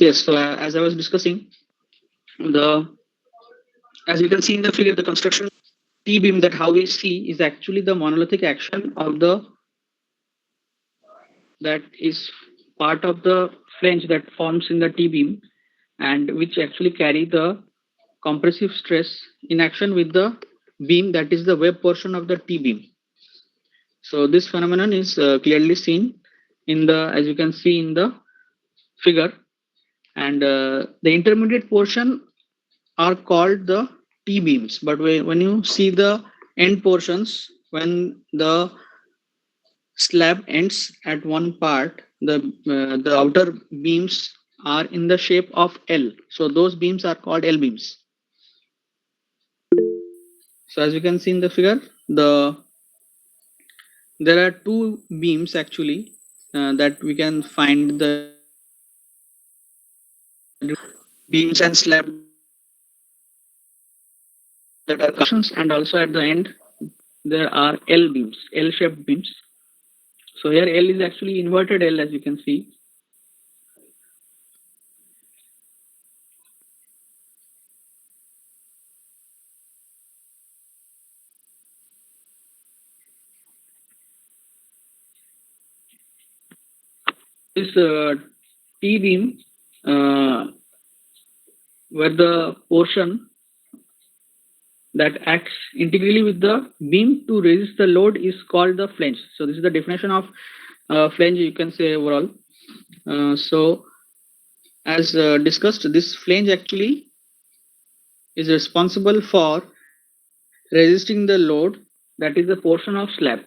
Yes, so as I was discussing, the as you can see in the figure, the construction T-beam that how we see is actually the monolithic action of the that is part of the flange that forms in the T-beam and which actually carry the compressive stress in action with the beam that is the web portion of the T-beam. So this phenomenon is clearly seen in the as you can see in the figure, and the intermediate portion are called the T-beams. But when you see the end portions, when the slab ends at one part, the outer beams are in the shape of L. So those beams are called L beams. So as you can see in the figure, there are two beams actually that we can find the beams and slab that are connections, and also at the end there are L beams, L-shaped beams. So here L is actually inverted L, as you can see. This T-beam, where the portion that acts integrally with the beam to resist the load is called the flange. So this is the definition of flange, you can say overall. So as discussed, this flange actually is responsible for resisting the load, that is the portion of slab,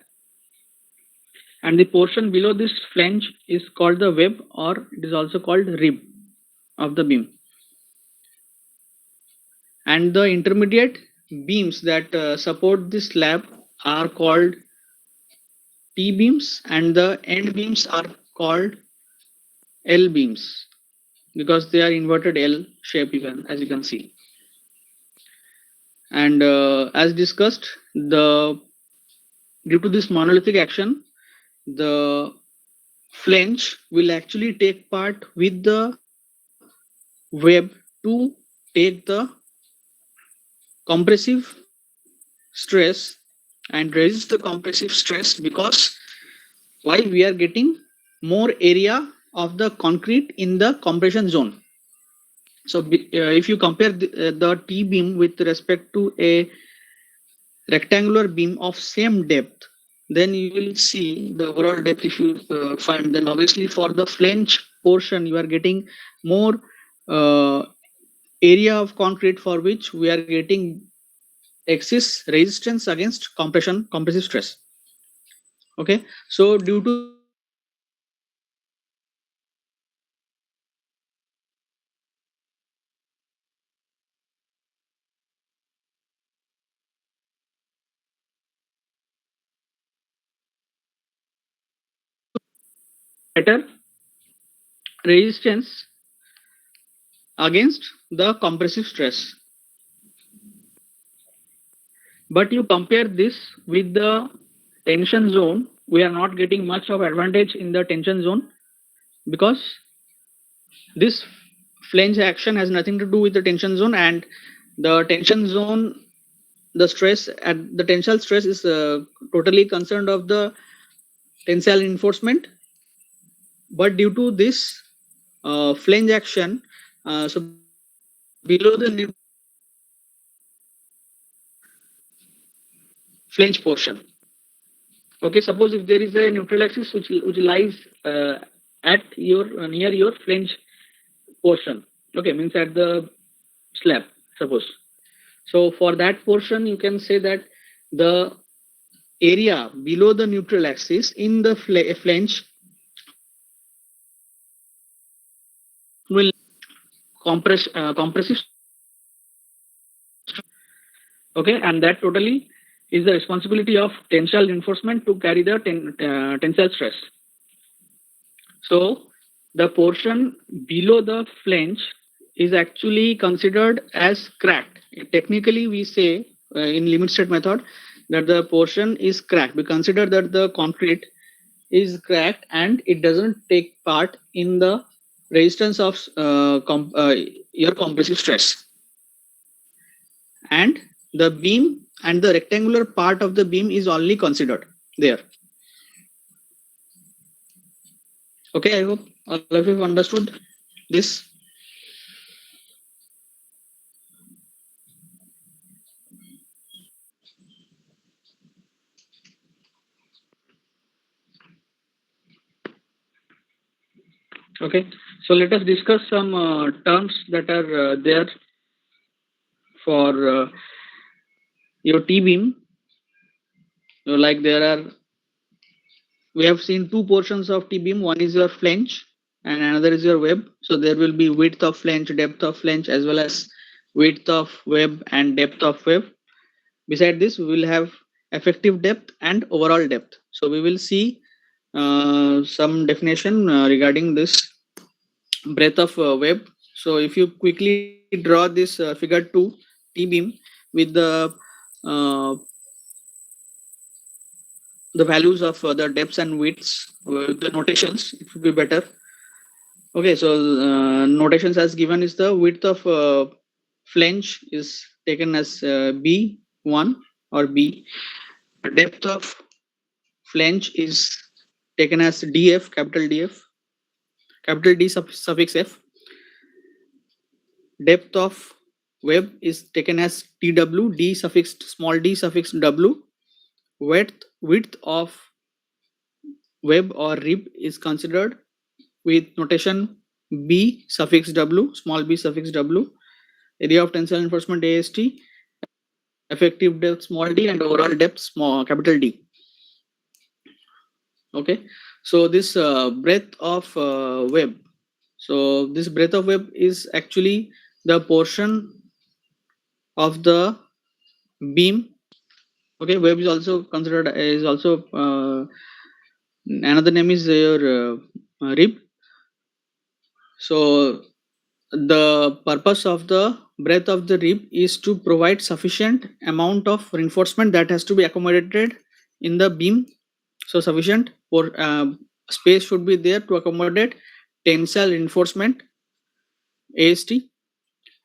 and the portion below this flange is called the web, or it is also called rib of the beam. And the intermediate beams that support this slab are called T beams, and the end beams are called L beams because they are inverted L shape, as you can see. And as discussed, due to this monolithic action, the flange will actually take part with the web to take the compressive stress and resist the compressive stress, because why? We are getting more area of the concrete in the compression zone. So if you compare the T beam with respect to a rectangular beam of same depth, then you will see the overall depth. If you find, then obviously for the flange portion you are getting more area of concrete for which we are getting excess resistance against compressive stress. Okay, so due to better resistance against the compressive stress. But you compare this with the tension zone, we are not getting much of advantage in the tension zone, because this flange action has nothing to do with the tension zone, and the tension zone, the stress at the tensile stress is totally concerned of the tensile reinforcement. But due to this flange action, so below the flange portion. Okay, suppose if there is a neutral axis which lies at your near your flange portion. Okay, means at the slab, suppose. So for that portion, you can say that the area below the neutral axis in the flange will compressive. Okay, and that totally is the responsibility of tensile reinforcement to carry the tensile stress. So the portion below the flange is actually considered as cracked. Technically, we say in limit state method that the portion is cracked. We consider that the concrete is cracked and it doesn't take part in the resistance of your compressive stress, and the beam and the rectangular part of the beam is only considered there. Okay, I hope all of you have understood this. Okay, so let us discuss some terms that are there for your T beam. Like there are, we have seen two portions of T beam. One is your flange, and another is your web. So there will be width of flange, depth of flange, as well as width of web and depth of web. Beside this, we will have effective depth and overall depth. So we will see some definition regarding this breadth of web. So if you quickly draw this figure 2 T beam with uh, the values of the depths and widths, the notations, it would be better. Okay, so notations as given is the width of flange is taken as B1 or B. Depth of flange is taken as DF, capital DF, capital D suffix F. Depth of web is taken as TW, D suffix small d suffix W. Width of web or rib is considered with notation B suffix W, small b suffix W. Area of tensile reinforcement AST, effective depth small d, and overall depth small capital D. Okay, so this breadth of web. So this breadth of web is actually the portion of the beam. Okay, web is also considered, is also another name is your rib. So the purpose of the breadth of the rib is to provide sufficient amount of reinforcement that has to be accommodated in the beam. So sufficient for space should be there to accommodate tensile reinforcement AST,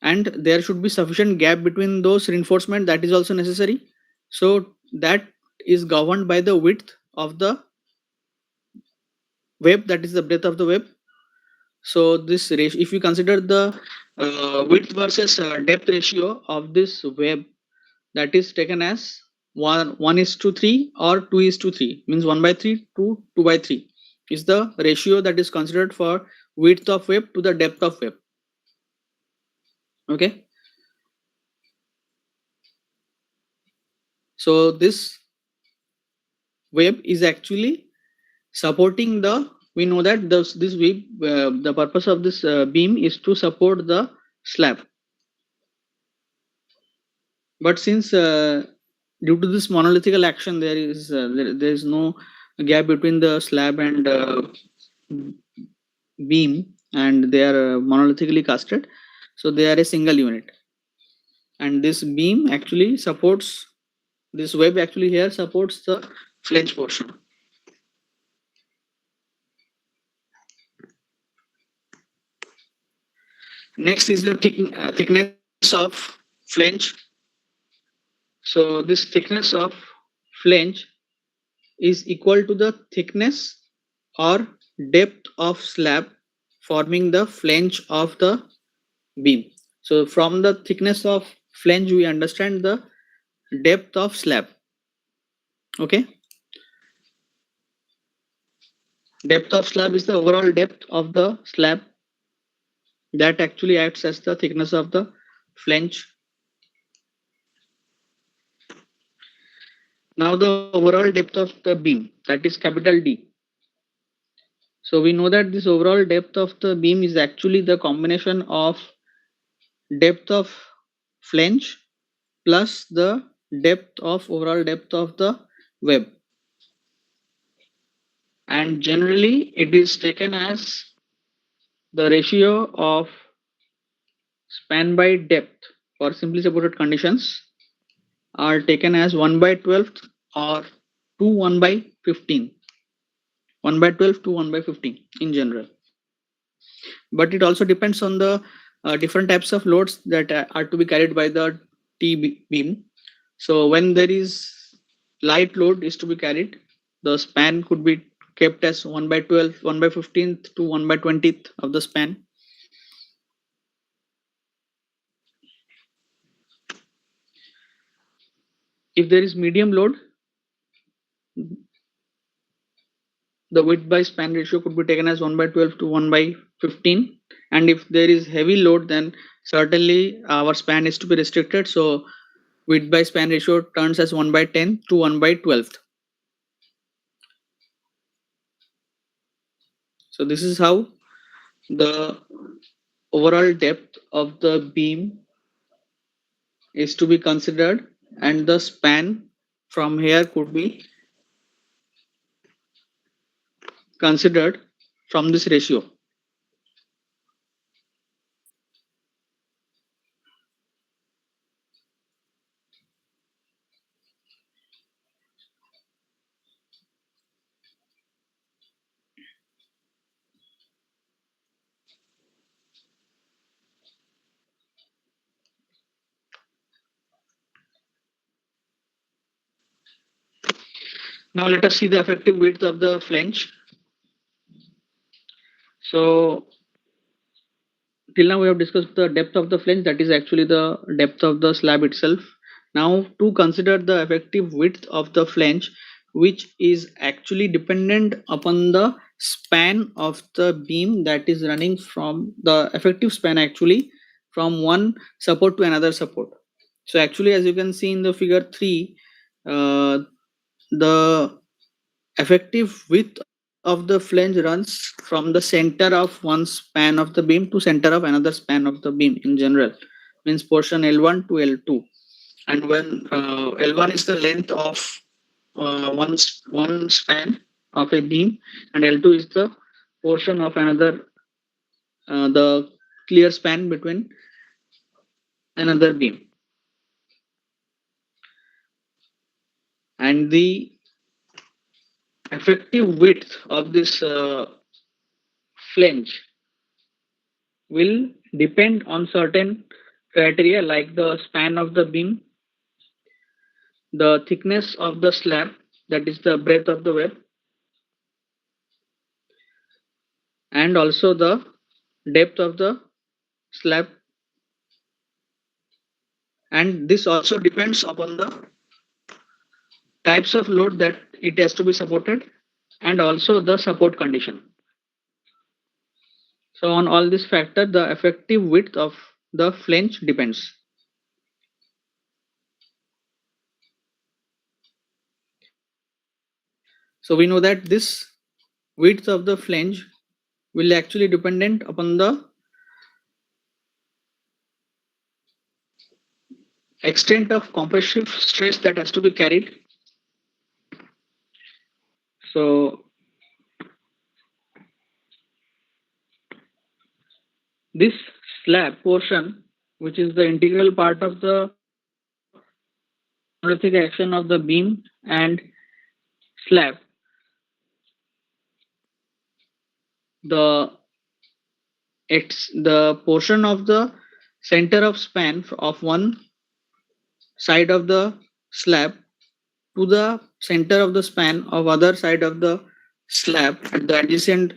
and there should be sufficient gap between those reinforcement, that is also necessary. So that is governed by the width of the web, that is the breadth of the web. So this ratio, if you consider the width versus depth ratio of this web, that is taken as 1:3 or 2:3, means 1/3 to 2/3 is the ratio that is considered for width of web to the depth of web. Okay, so this web is actually supporting the, we know that this web, the purpose of this beam is to support the slab. But since due to this monolithical action, there is no gap between the slab and beam, and they are monolithically casted, so they are a single unit, and this beam actually supports, this web actually here supports the flange portion. Next is the thickness of flange. So this thickness of flange is equal to the thickness or depth of slab forming the flange of the beam. So from the thickness of flange we understand the depth of slab. Okay, depth of slab is the overall depth of the slab that actually acts as the thickness of the flange. Now the overall depth of the beam, that is capital D. So we know that this overall depth of the beam is actually the combination of depth of flange plus the depth of overall depth of the web, and generally it is taken as the ratio of span by depth for simply supported conditions are taken as 1/12 or 2 1/15, 1/12 to 1/15 in general. but it also depends on the different types of loads that are to be carried by the beam. So when there is light load is to be carried, the span could be kept as 1 by 12, 1 by 15th to 1 by 20th of the span. If there is medium load, the width by span ratio could be taken as 1 by 12 to 1 by 15. And if there is heavy load, then certainly our span is to be restricted. So width by span ratio turns as 1 by 10 to 1 by 12. So this is how the overall depth of the beam is to be considered, and the span from here could be considered from this ratio. Now let us see the effective width of the flange. So till now we have discussed the depth of the flange, that is actually the depth of the slab itself. Now to consider the effective width of the flange, which is actually dependent upon the span of the beam that is running from the effective span actually from one support to another support. So actually, as you can see in the figure 3, the effective width of the flange runs from the center of one span of the beam to center of another span of the beam in general, means portion L1 to L2. And when L1 is the length of one span of a beam, and L2 is the portion of another, the clear span between another beam. And the effective width of this flange will depend on certain criteria like the span of the beam, the thickness of the slab, that is the breadth of the web, and also the depth of the slab. And this also depends upon the types of load that it has to be supported, and also the support condition. So on all these factors, the effective width of the flange depends. So we know that this width of the flange will actually dependent upon the extent of compressive stress that has to be carried. So this slab portion, which is the integral part of the monolithic action of the beam and slab, the the portion of the center of span of one side of the slab to the center of the span of other side of the slab at the adjacent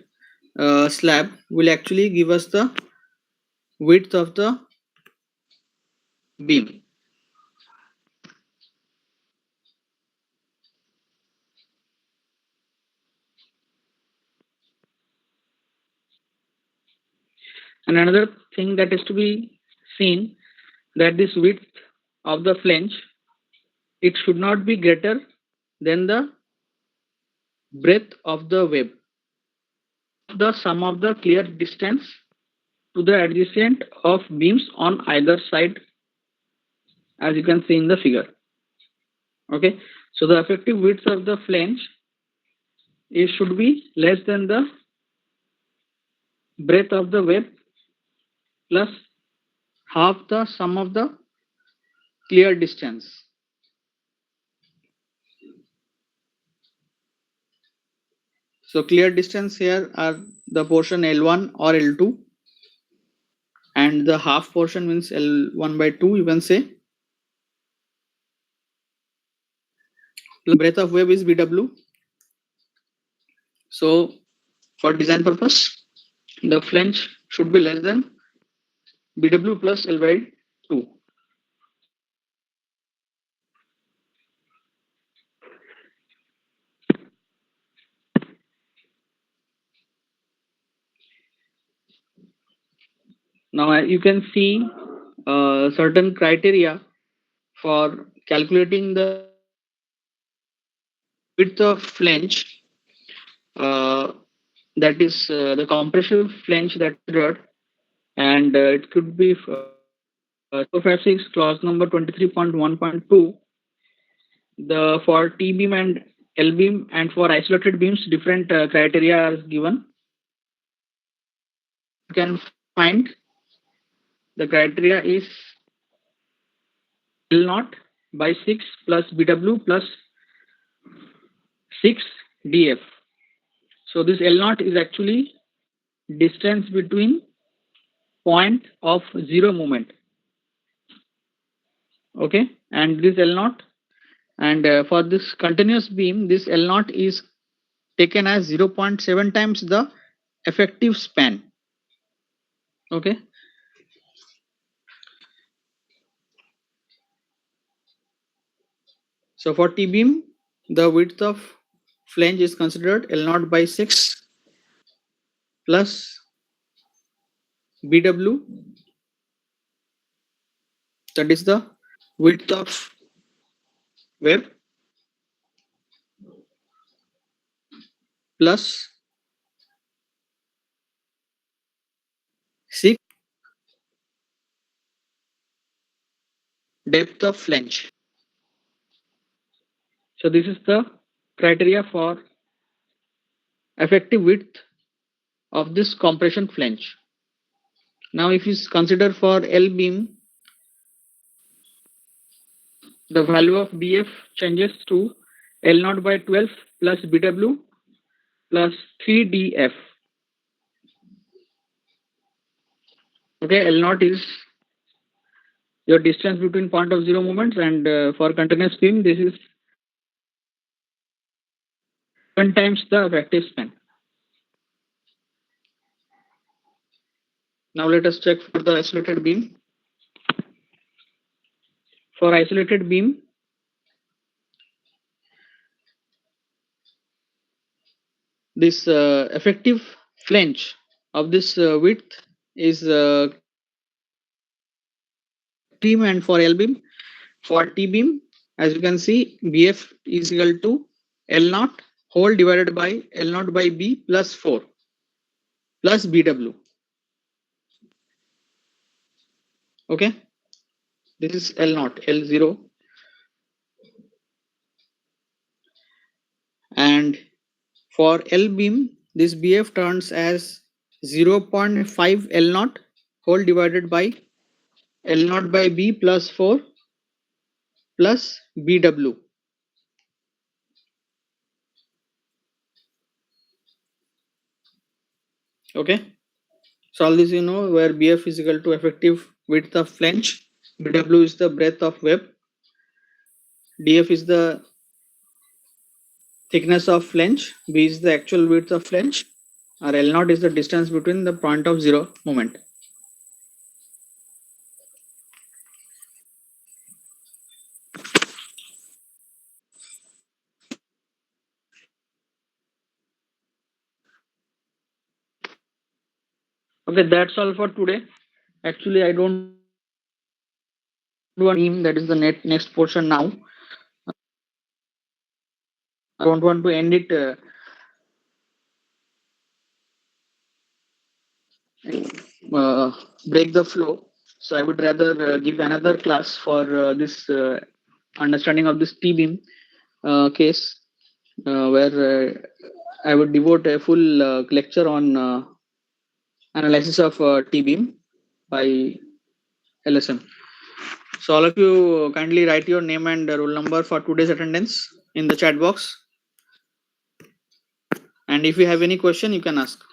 slab will actually give us the width of the beam. And another thing that is to be seen, that this width of the flange, it should not be greater than the breadth of the web, the sum of the clear distance to the adjacent of beams on either side, as you can see in the figure. Okay, so the effective width of the flange is should be less than the breadth of the web plus half the sum of the clear distance. So clear distance here are the portion L1 or L2, and the half portion means L1 by 2, you can say. Breadth of web is BW. So for design purpose, the flange should be less than BW plus L by 2. Now you can see certain criteria for calculating the width of flange, uh, that is the compressive flange that is considered, and it could be 256 clause number 23.1.2. The for T beam and L beam and for isolated beams, different criteria are given. You can find the criteria is L naught by 6 plus BW plus 6 DF. So this L naught is actually distance between point of zero moment. Okay, and this L naught, and for this continuous beam, this L naught is taken as 0.7 times the effective span. Okay, so for T beam, the width of flange is considered L naught by 6 plus BW, that is the width of web, plus 6 depth of flange. So this is the criteria for effective width of this compression flange. Now if you consider for L beam, the value of BF changes to L naught by 12 plus BW plus 3DF. Okay, L naught is your distance between point of zero moments, and for continuous beam, this is 1 times the effective span. Now let us check for the isolated beam. For isolated beam, this effective flange of this width is beam, and for L beam, for T beam, as you can see, BF is equal to L naught whole divided by L naught by B plus 4 plus BW. Okay, this is L naught, L0, and for L beam, this BF turns as 0.5 L naught whole divided by L naught by B plus 4 plus BW. Okay, so all this you know, where BF is equal to effective width of flange, BW is the breadth of web, DF is the thickness of flange, B is the actual width of flange, or L naught is the distance between the point of zero moment. Okay, that's all for today. Actually, I don't want beam, that is the next portion now. I don't want to end it break the flow. So I would rather give another class for this understanding of this T beam case, where I would devote a full lecture on analysis of T beam by LSM. So all of you kindly write your name and roll number for today's attendance in the chat box. And if you have any question, you can ask.